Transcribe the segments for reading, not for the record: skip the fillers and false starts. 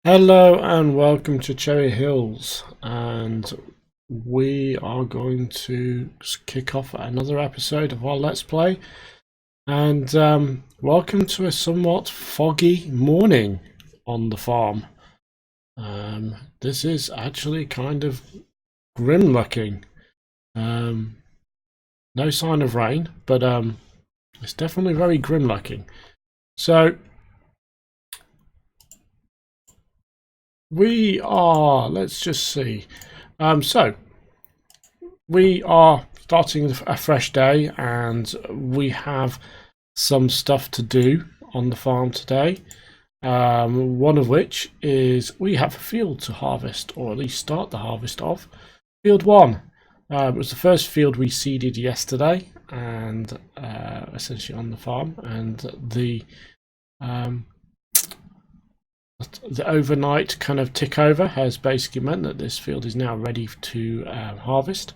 Hello and welcome to Cherry Hills, and we are going to kick off another episode of our Let's Play. And welcome to a somewhat foggy morning on the farm. This is actually kind of grim looking. No sign of rain, but it's definitely very grim looking. So we are, let's just see. So we are starting a fresh day, and we have some stuff to do on the farm today. One of which is we have a field to harvest, or at least start the harvest of. Field 1. It was the first field we seeded yesterday, and essentially on the farm, and the overnight kind of tick over has basically meant that this field is now ready to harvest.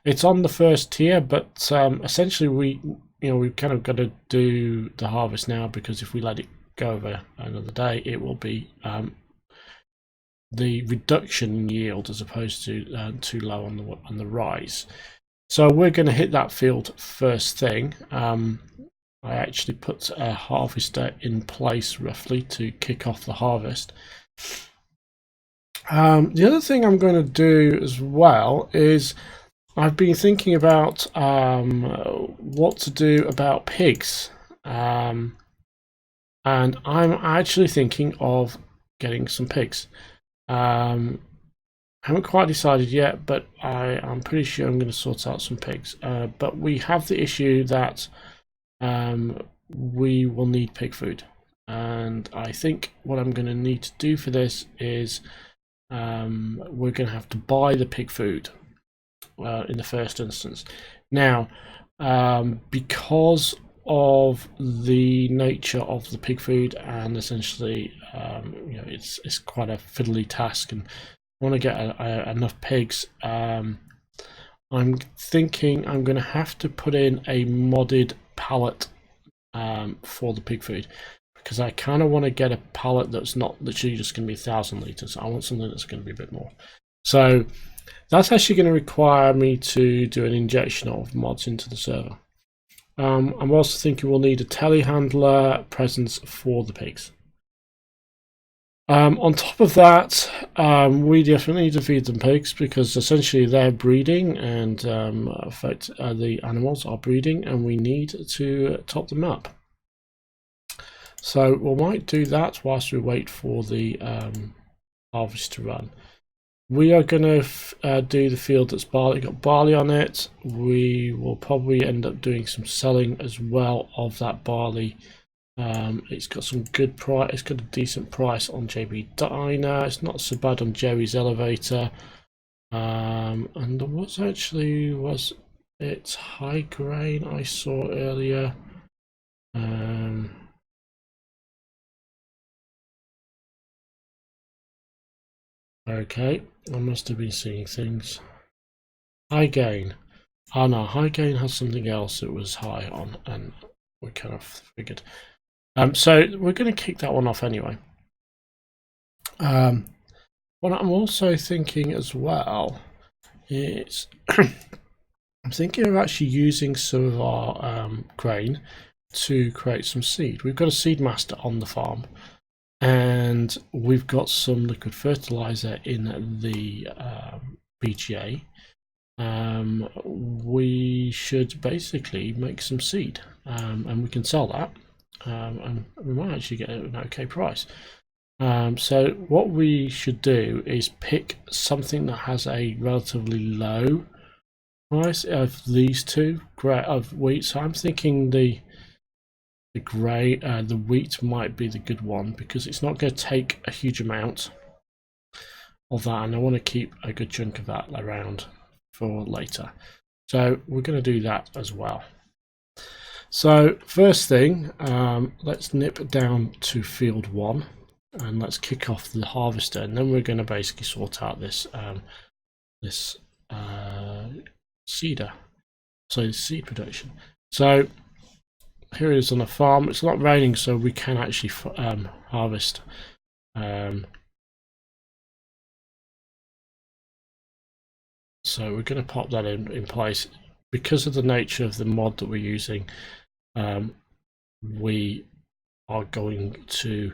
It's on the first tier, but essentially we've kind of got to do the harvest now, because if we let it go over another day, it will be the reduction in yield as opposed to too low on the rise. So we're going to hit that field first thing. I actually put a harvester in place roughly to kick off the harvest. The other thing I'm going to do as well is I've been thinking about what to do about pigs, and I'm actually thinking of getting some pigs. I haven't quite decided yet, but I'm pretty sure I'm going to sort out some pigs. But we have the issue that we will need pig food, and I think what I'm going to need to do for this is we're going to have to buy the pig food in the first instance. Now, because of the nature of the pig food, and essentially it's quite a fiddly task, and I want to get enough pigs. I'm thinking I'm going to have to put in a modded pallet for the pig food, because I kind of want to get a pallet that's not literally just going to be 1,000 litres. I want something that's going to be a bit more. So that's actually going to require me to do an injection of mods into the server. I'm also thinking we'll need a telehandler presence for the pigs. On top of that, we definitely need to feed them pigs, because essentially they're breeding, and in fact the animals are breeding, and we need to top them up. So we might do that whilst we wait for the harvest to run. We are going to do the field that's got barley on it. We will probably end up doing some selling as well of that barley. It's got some good price. It's got a decent price on JB Diner. It's not so bad on Jerry's Elevator. And there was it high grain I saw earlier. Okay, I must have been seeing things. High gain. Oh no, high gain has something else it was high on, and we kind of figured. So we're going to kick that one off anyway. What I'm also thinking as well is I'm thinking of actually using some of our grain to create some seed. We've got a seed master on the farm, and we've got some liquid fertilizer in the BGA. We should basically make some seed, and we can sell that, and we might actually get an okay price. So what we should do is pick something that has a relatively low price of these two of wheat. So I'm thinking the wheat might be the good one, because it's not going to take a huge amount of that, and I want to keep a good chunk of that around for later. So we're going to do that as well. So first thing, let's nip down to field 1, and let's kick off the harvester, and then we're going to basically sort out this seeder, so seed production. So here it is on the farm. It's not raining, so we can actually harvest So we're going to pop that in place. Because of the nature of the mod that we're using, we are going to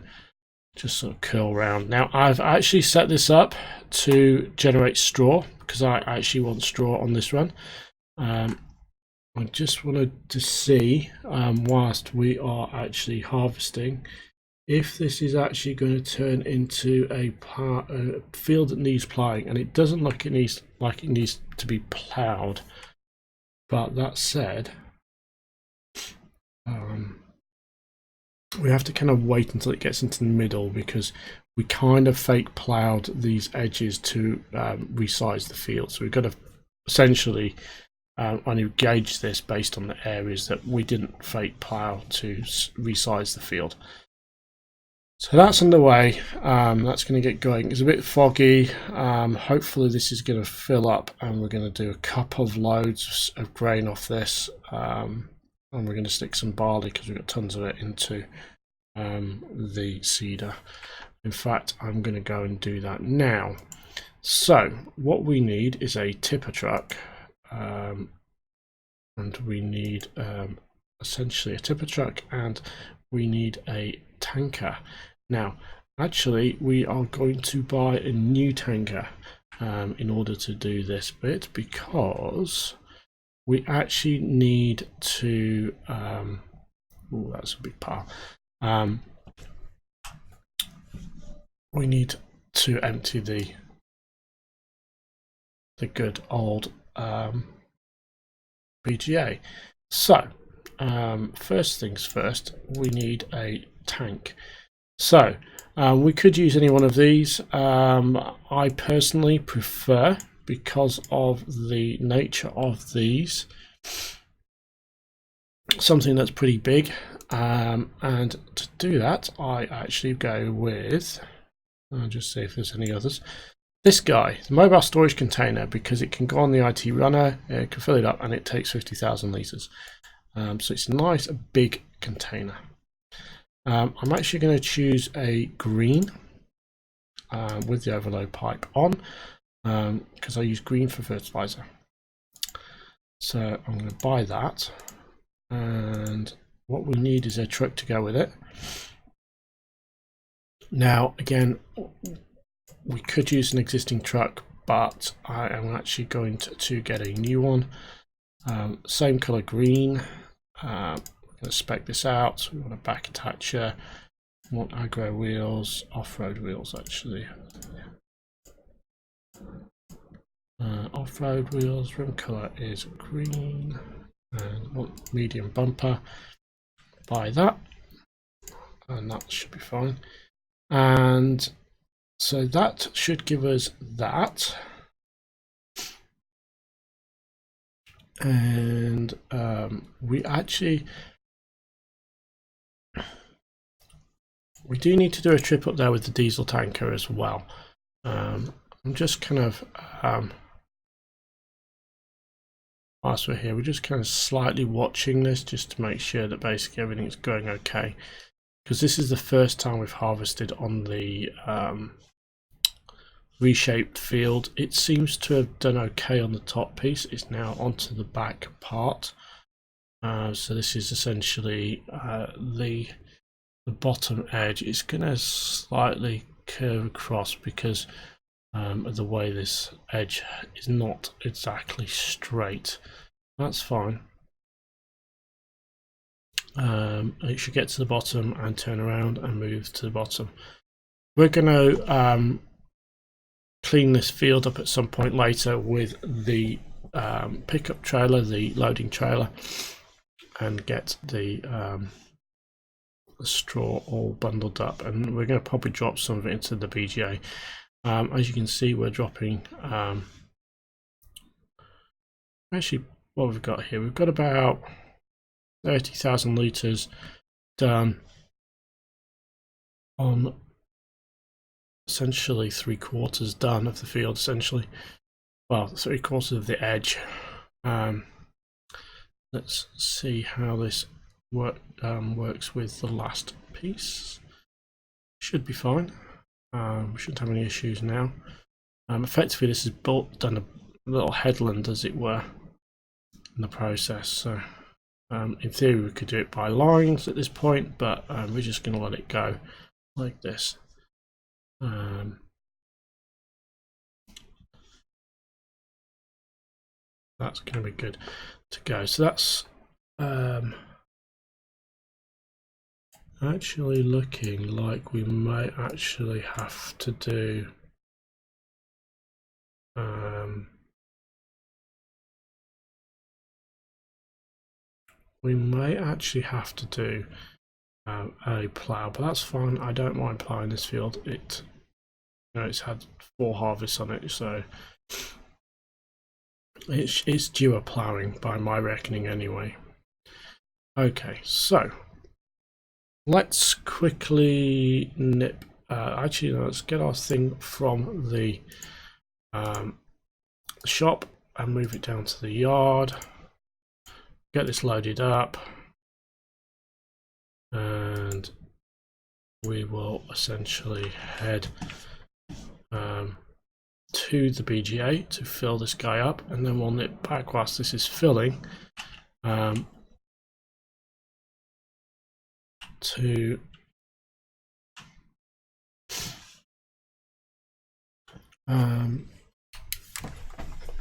just sort of curl around. Now I've actually set this up to generate straw because I actually want straw on this run. I just wanted to see, whilst we are actually harvesting, if this is actually going to turn into a field that needs ploughing, and it doesn't look like it needs to be ploughed. But that said, we have to kind of wait until it gets into the middle, because we kind of fake ploughed these edges to resize the field. So we've got to essentially only gauge this based on the areas that we didn't fake plough to resize the field. So that's underway. That's going to get going. It's a bit foggy. Hopefully this is going to fill up, and we're going to do a couple of loads of grain off this, and we're going to stick some barley because we've got tons of it into the seeder. In fact, I'm going to go and do that now. So what we need is a tipper truck, and we need essentially a tipper truck, and we need a tanker. Now actually we are going to buy a new tanker in order to do this bit, because we actually need to oh, that's a big pile. We need to empty the good old BGA. So first things first, we need a tank. So we could use any one of these. I personally prefer, because of the nature of these, something that's pretty big, and to do that I actually go with, I'll just see if there's any others, this guy, the mobile storage container, because it can go on the IT runner, it can fill it up, and it takes 50,000 litres. So it's a nice big container. I'm actually going to choose a green with the overload pipe on, because I use green for fertilizer. So I'm going to buy that, and what we need is a truck to go with it. Now again, we could use an existing truck, but I am actually going to get a new one, same color green. We're going to spec this out. We want a back attacher, we want aggro wheels, off-road wheels actually. Off-road wheels, rim color is green, and want medium bumper. Buy that, and that should be fine. And so that should give us that. And we do need to do a trip up there with the diesel tanker as well. I'm just kind of whilst we're here, we're just kind of slightly watching this just to make sure that basically everything's going okay, because this is the first time we've harvested on the reshaped field. It seems to have done okay on the top piece. It's now onto the back part. So this is essentially the bottom edge. It's going to slightly curve across because of the way this edge is not exactly straight. That's fine. It should get to the bottom and turn around and move to the bottom. We're going to clean this field up at some point later with the pickup trailer, the loading trailer, and get the straw all bundled up, and we're going to probably drop some of it into the BGA. As you can see, we're dropping actually what we've got here, we've got about 30,000 litres done on essentially 3/4 done of the field, essentially. Well, 3/4 of the edge. Let's see how this works with the last piece. Should be fine. We shouldn't have any issues now. Effectively, this is done little headland, as it were, in the process. So in theory we could do it by lines at this point, but we're just going to let it go like this. That's going to be good to go. So that's actually looking like we might actually have to do a plough, but that's fine. I don't mind ploughing this field. It's had 4 harvests on it, so it's due a ploughing by my reckoning anyway. Okay, so let's quickly nip. Actually, let's get our thing from the shop and move it down to the yard. Get this loaded up, and we will essentially head to the BGA to fill this guy up, and then we'll nip back whilst this is filling to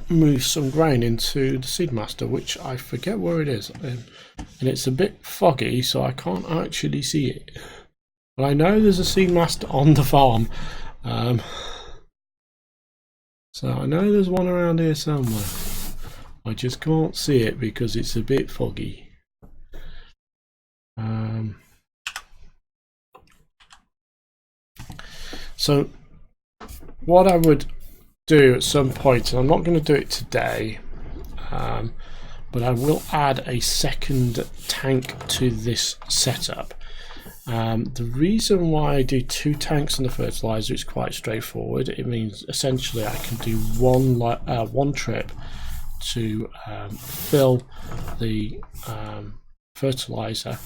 move some grain into the Seedmaster, which I forget where it is, and it's a bit foggy, so I can't actually see it. But I know there's a Seedmaster on the farm, so I know there's one around here somewhere. I just can't see it because it's a bit foggy. So what I would do at some point, and I'm not going to do it today, but I will add a second tank to this setup. The reason why I do 2 tanks on the fertilizer is quite straightforward. It means essentially I can do one trip to fill the fertilizer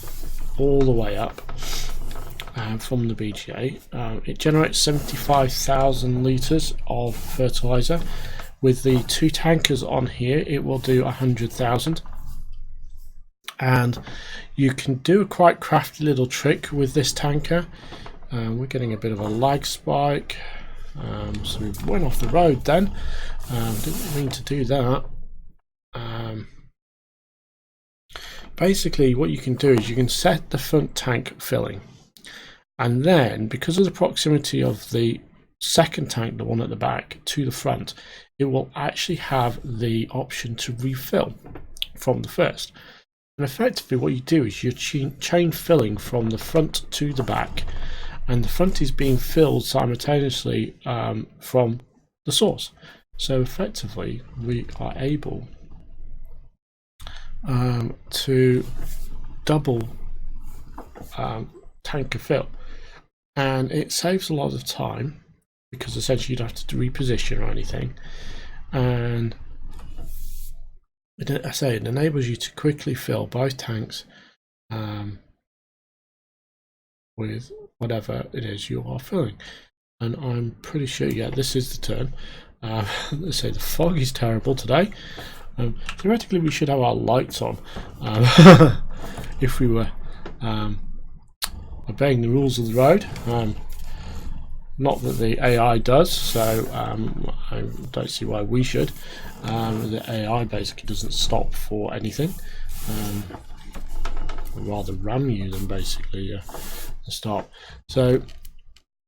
all the way up from the BGA. It generates 75,000 litres of fertilizer. With the 2 tankers on here, it will do 100,000. And you can do a quite crafty little trick with this tanker. We're getting a bit of a lag spike, so we went off the road then. Didn't mean to do that. Basically what you can do is you can set the front tank filling, and then because of the proximity of the second tank, the one at the back, to the front, it will actually have the option to refill from the first. And effectively what you do is you're chain filling from the front to the back, and the front is being filled simultaneously from the source. So effectively we are able to double tanker fill, and it saves a lot of time because essentially you don't have to reposition or anything, and I say it enables you to quickly fill both tanks with whatever it is you are filling. And I'm pretty sure, yeah, this is the turn. Let's say the fog is terrible today. Theoretically we should have our lights on if we were obeying the rules of the road. Not that the AI does, so I don't see why we should. The AI basically doesn't stop for anything. Rather ram you than basically stop. So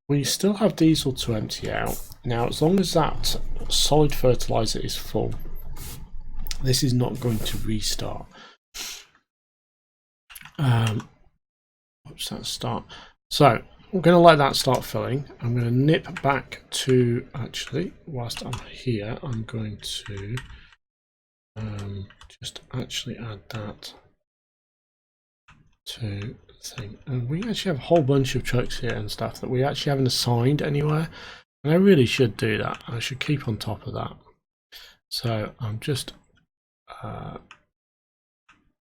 we still have diesel to empty out. Now, as long as that solid fertilizer is full, this is not going to restart. Oops, that start. So I'm going to let that start filling. I'm going to nip back to, actually, whilst I'm here, I'm going to just actually add that to the thing. And we actually have a whole bunch of trucks here and stuff that we actually haven't assigned anywhere. And I really should do that. I should keep on top of that. So I'm just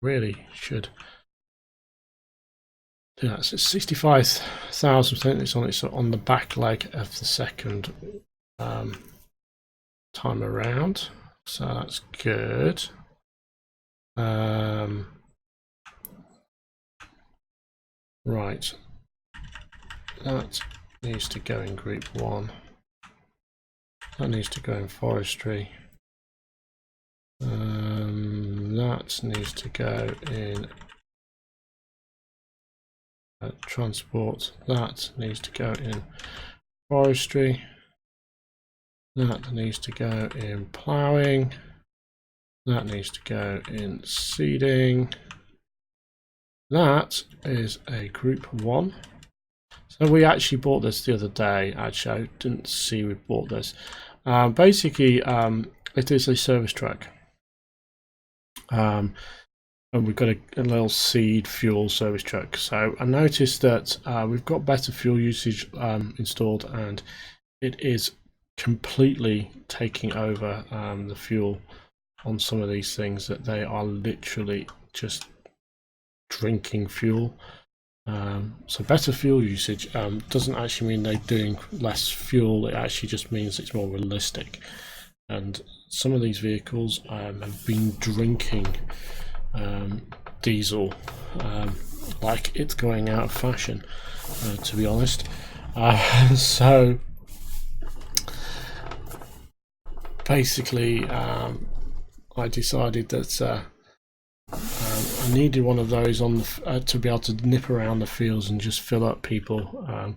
really should do that. So it's 65,000%. It's on the back leg of the second time around. So that's good. Right, that needs to go in group 1. That needs to go in forestry. That needs to go in transport. That needs to go in forestry. That needs to go in ploughing. That needs to go in seeding. That is a group 1. So we actually bought this the other day. Actually, I didn't see we bought this. Basically, it is a service truck. And we've got a little seed fuel service truck. So I noticed that we've got better fuel usage installed, and it is completely taking over the fuel on some of these things, that they are literally just drinking fuel. So better fuel usage doesn't actually mean they're doing less fuel. It actually just means it's more realistic. And some of these vehicles have been drinking diesel like it's going out of fashion, to be honest. So basically I decided that I needed one of those on the to be able to nip around the fields and just fill up people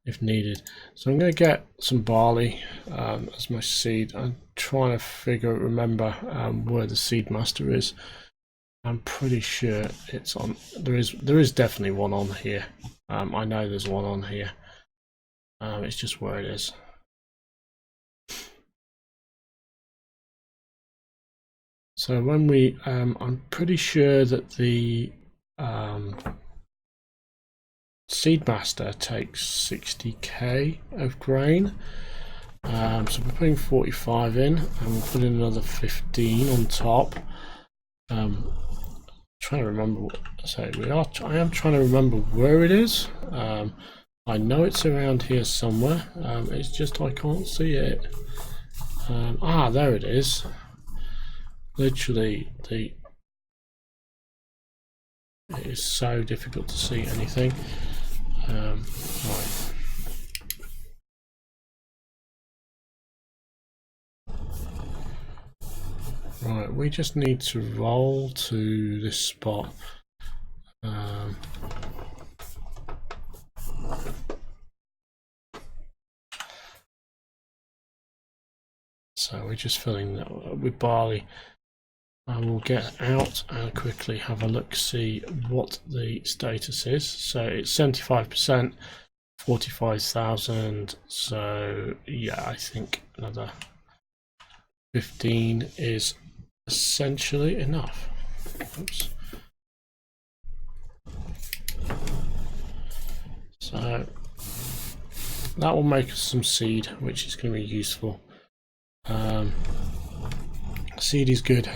if needed. So I'm going to get some barley as my seed. I'm trying to remember where the seed master is. I'm pretty sure it's on. There is definitely one on here. I know there's one on here. It's just where it is. So when we, I'm pretty sure that the Seedmaster takes 60k of grain. So we're putting 45 in, and we'll put in another 15 on top. Trying to remember what. So I am trying to remember where it is. I know it's around here somewhere. It's just I can't see it. There it is. Literally, it is so difficult to see anything. Right. Right, we just need to roll to this spot. So we're just filling that with barley. I will get out and quickly have a look, see what the status is. So it's 75%, 45,000. So yeah, I think another 15 is essentially enough. Oops. So that will make us some seed, which is going to be useful. Seed is good.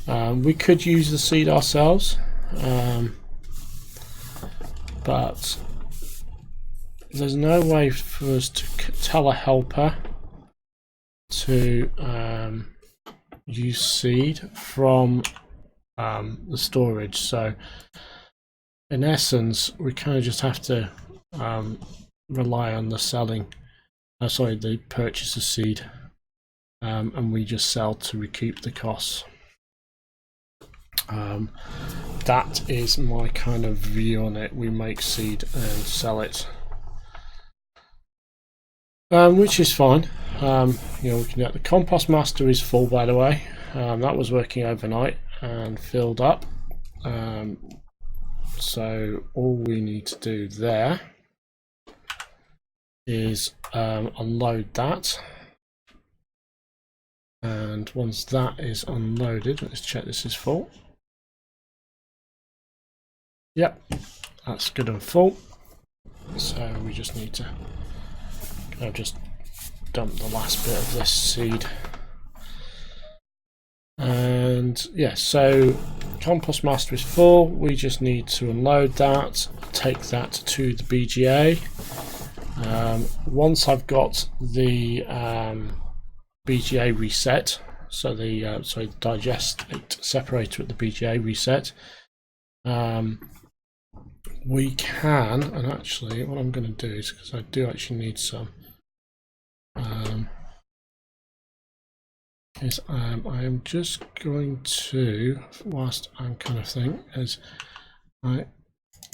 We could use the seed ourselves, but there's no way for us to tell a helper to use seed from the storage. So in essence, we kind of just have to rely on the the purchase of seed, and we just sell to recoup the costs. That is my kind of view on it. We make seed and sell it, which is fine. We can get the compost master is full, by the way. That was working overnight and filled up. So all we need to do there is unload that. And once that is unloaded, let's check this is full. Yep, that's good and full. So we just need to just dump the last bit of this seed. And yeah, so compost master is full. We just need to unload that, take that to the BGA. Once I've got the BGA reset. So the the digestate separator at the BGA reset. We can, and actually what I'm going to do is, because I do actually need some, is I am just going to, whilst I'm kind of thing, is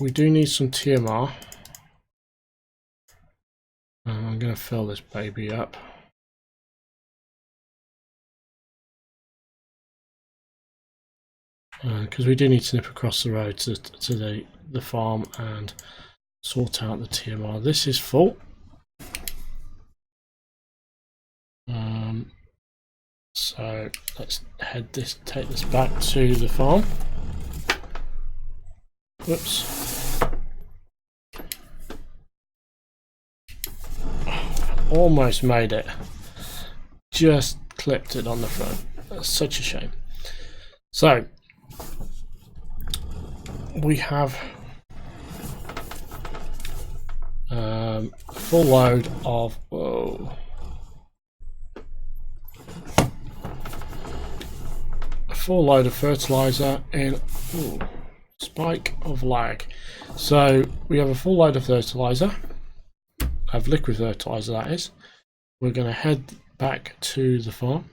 we do need some TMR. I'm going to fill this baby up. Because we do need to nip across the road to the farm and sort out the TMR. This is full. So let's take this back to the farm. Whoops. Almost made it. Just clipped it on the front. That's such a shame. So we have a full load of fertilizer in spike of lag. So we have a full load of fertilizer, of liquid fertilizer that is. We're going to head back to the farm.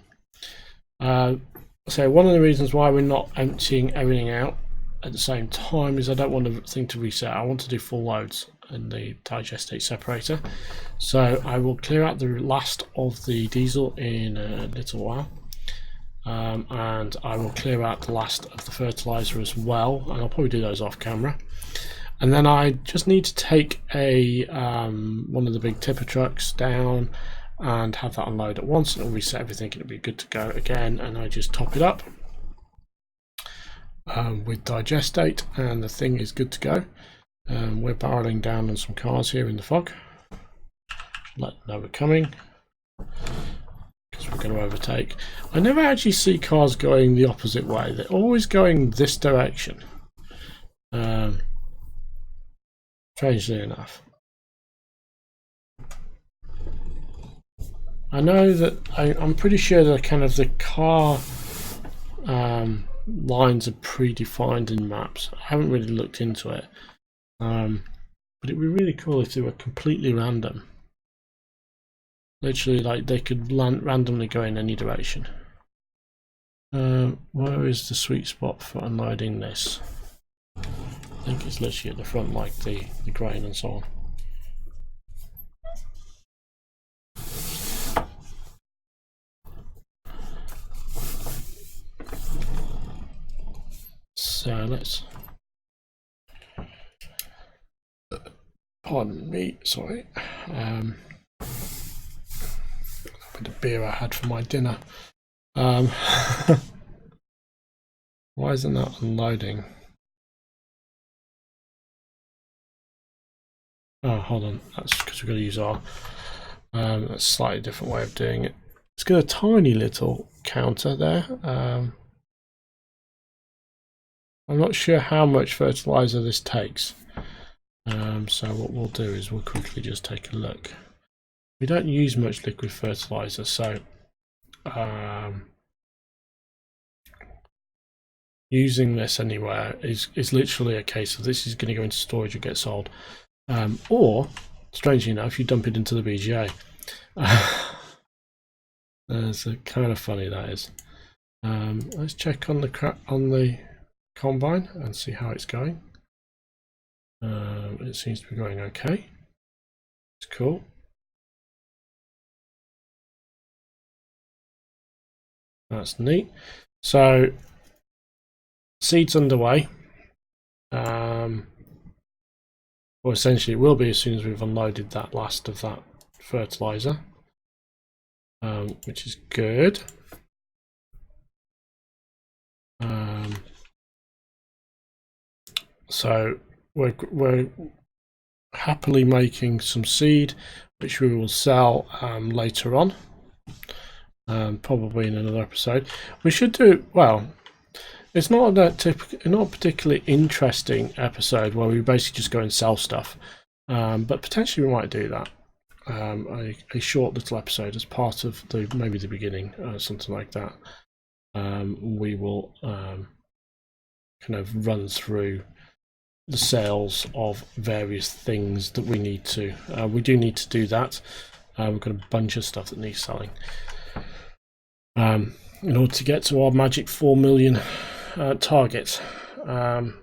So one of the reasons why we're not emptying everything out at the same time is I don't want the thing to reset. I want to do full loads in the digestate separator. So I will clear out the last of the diesel in a little while. And I will clear out the last of the fertilizer as well, and I'll probably do those off camera. And then I just need to take a one of the big tipper trucks down and have that unload at once, and it'll reset everything and it'll be good to go again. And I just top it up with digestate, and the thing is good to go. We're barreling down on some cars here in the fog. Let them know we're coming, because we're going to overtake. I never actually see cars going the opposite way. They're always going this direction. Strangely enough. I know that I'm pretty sure that kind of the car lines are predefined in maps. I haven't really looked into it. But it'd be really cool if they were completely random. Literally, like they could randomly go in any direction. Where is the sweet spot for unloading this? I think it's literally at the front, like the grain and so on. So let's, pardon me, sorry. The beer I had for my dinner. Why isn't that unloading? Oh, hold on. That's because we're going to use our that's a slightly different way of doing it. It's got a tiny little counter there. I'm not sure how much fertilizer this takes. So what we'll do is we'll quickly just take a look. We don't use much liquid fertilizer, so using this anywhere is literally a case of this is going to go into storage and get sold, or strangely enough, you dump it into the BGA. That's kind of funny, that is. Let's check on the combine and see how it's going. It seems to be going okay. It's cool. That's neat. So seed's underway. Well, essentially it will be as soon as we've unloaded that last of that fertilizer, which is good. So we're happily making some seed, which we will sell later on. Probably in another episode. We should do, well, it's not a particularly interesting episode where we basically just go and sell stuff, but potentially we might do that. a short little episode as part of maybe the beginning, something like that. We will kind of run through the sales of various things that we need to. We do need to do that. We've got a bunch of stuff that needs selling. In order to get to our magic 4 million target. I'll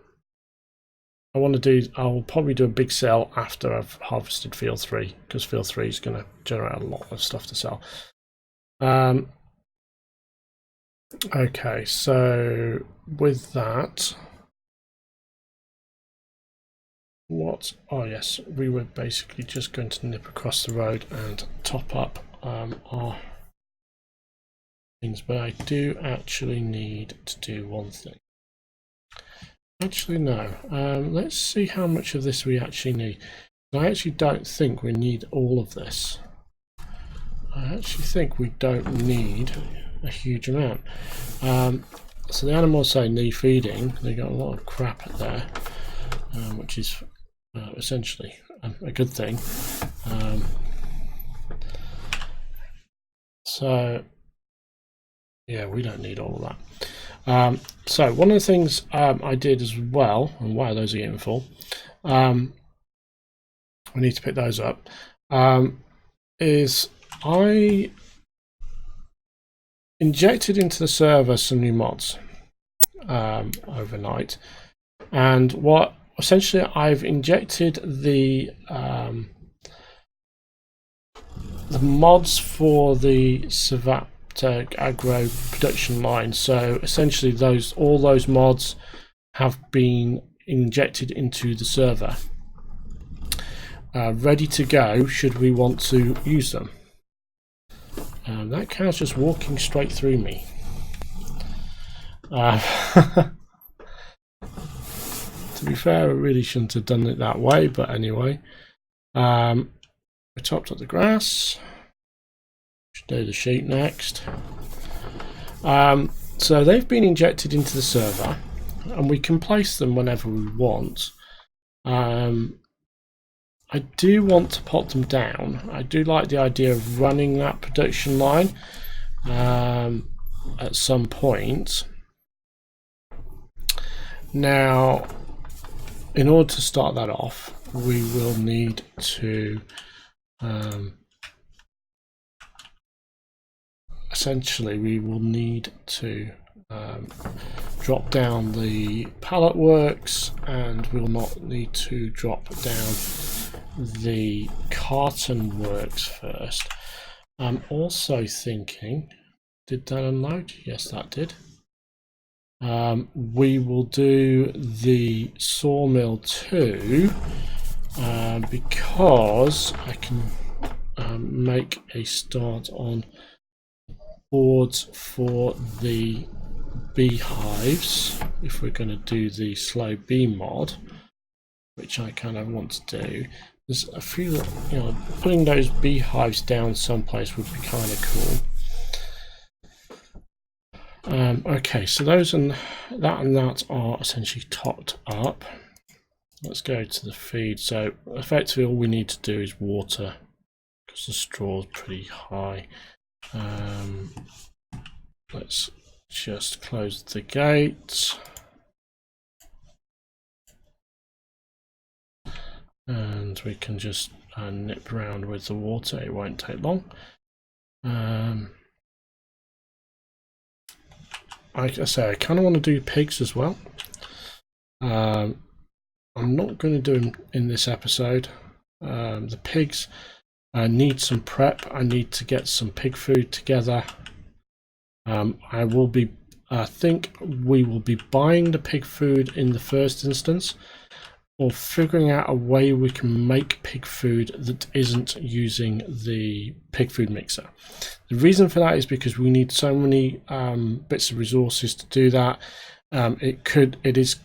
probably do a big sale after I've harvested field 3, because field 3 is going to generate a lot of stuff to sell. Okay, so with that, oh yes, we were basically just going to nip across the road and top up our things, but I do actually need to do one thing. Actually, no. Let's see how much of this we actually need. I actually don't think we need all of this. I actually think we don't need a huge amount. So the animals say need feeding. They got a lot of crap there, which is essentially a good thing. So yeah, we don't need all of that. So one of the things I did as well, and wow, those are getting full. We need to pick those up. Is I injected into the server some new mods overnight, and what essentially I've injected the mods for the Savat agro production line. So essentially all those mods have been injected into the server, ready to go should we want to use them. That cow's just walking straight through me. To be fair, I really shouldn't have done it that way, but anyway. We topped up the grass. Should do the sheep next. So they've been injected into the server, and we can place them whenever we want. I do want to pot them down. I do like the idea of running that production line at some point. Now, in order to start that off, we will need to essentially we will need to drop down the pallet works, and we'll not need to drop down the carton works first. I'm also thinking, did that unload? Yes, that did. We will do the sawmill too, because I can make a start on boards for the beehives if we're going to do the slow bee mod, which I kind of want to do. There's a few, putting those beehives down someplace would be kind of cool. Okay, so those and that are essentially topped up. Let's go to the feed. So effectively all we need to do is water, because the straw is pretty high. Let's just close the gate, and we can just nip around with the water. It won't take long. Like I say, I kind of want to do pigs as well. I'm not going to do them in this episode. The pigs need some prep. I need to get some pig food together. I think we will be buying the pig food in the first instance, or figuring out a way we can make pig food that isn't using the pig food mixer. The reason for that is because we need so many bits of resources to do that. It is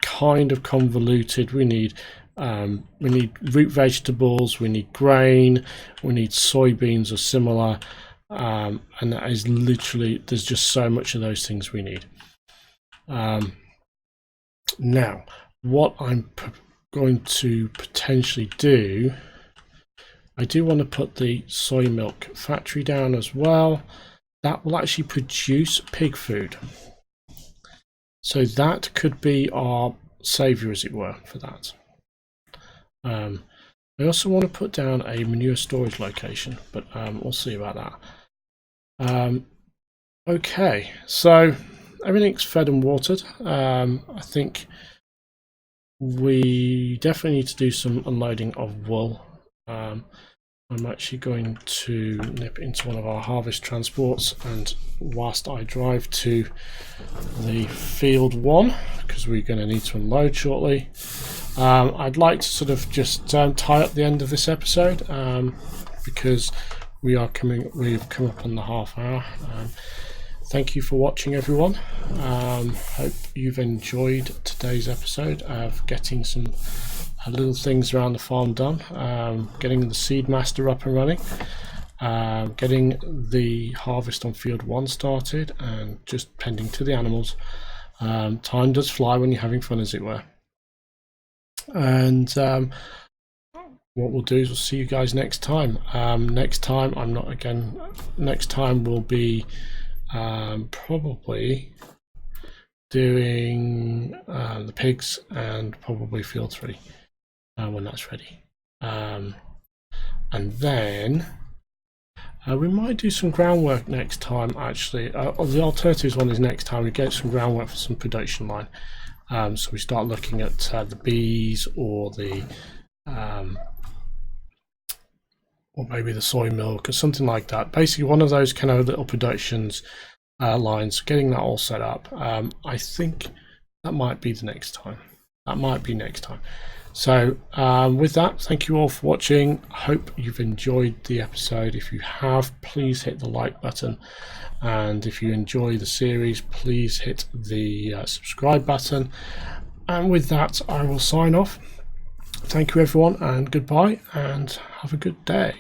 kind of convoluted. We need root vegetables, we need grain, we need soybeans or similar, and that is literally, there's just so much of those things we need. Now, what I'm going to potentially do I do want to put the soy milk factory down as well. That will actually produce pig food. So that could be our saviour, as it were, for that. I also want to put down a manure storage location, but we'll see about that. Okay, so everything's fed and watered. I think we definitely need to do some unloading of wool. I'm actually going to nip into one of our harvest transports, and whilst I drive to the field 1, because we're going to need to unload shortly, I'd like to sort of just tie up the end of this episode, because we've come up on the half hour. Thank you for watching, everyone. Hope you've enjoyed today's episode of getting some little things around the farm done, getting the seed master up and running, getting the harvest on field 1 started, and just pending to the animals. Time does fly when you're having fun, as it were. And what we'll do is we'll see you guys next time. Next time we'll be probably doing the pigs and probably field 3 when that's ready, and then we might do some groundwork next time. Actually, the alternatives one is next time we get some groundwork for some production line, so we start looking at the bees or the or maybe the soy milk or something like that. Basically one of those kind of little productions lines, getting that all set up. I think that might be the next time. So with that, thank you all for watching. Hope you've enjoyed the episode. If you have, please hit the like button, and if you enjoy the series, please hit the subscribe button. And with that, I will sign off. Thank you, everyone, and goodbye, and have a good day.